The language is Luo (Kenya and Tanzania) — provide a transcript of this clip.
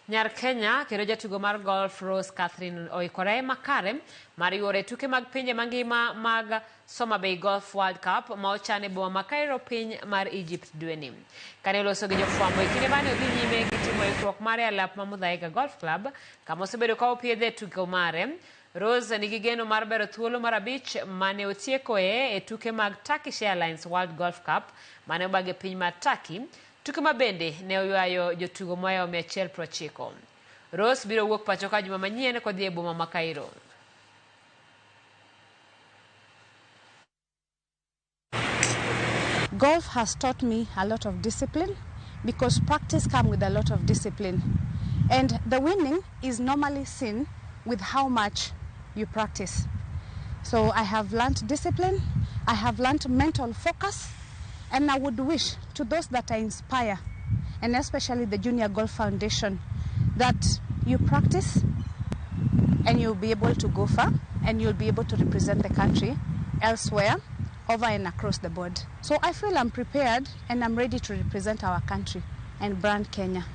Nyar Kenya kendo jatugo mar golf Rose Catherine oikore makare mar yuore tuke mag pinje mangima mag Soma Bay Golf World Cup ma ochan e boma ma Cairo piny mar Egypt dweni. Kane oloso gi jofwambo e kinde mane odhi nyime gi timo ikruok mare e alap ma Muthaiga Golf Club kama osebedo ka opiedhe tugo mare, Rose nigi geno mar bero thuolo mar 5 mane otiekoe e tuke mag Turkish Airlines World Golf Cup mane obage piny mar Turkey. Tuke ma bende ne oywayo jotugo moyaw 190. Rose biro wuok pacho ka juma manyien kodhi e boma ma Cairo. Golf has taught me a lot of discipline because practice comes with a lot of discipline. And the winning is normally seen with how much you practice. So I have learned discipline, I have learned mental focus, and I would wish to those that I inspire, and especially the Junior Golf Foundation, that you practice and you'll be able to go far and you'll be able to represent the country elsewhere, over and across the board. So I feel I'm prepared and I'm ready to represent our country and brand Kenya.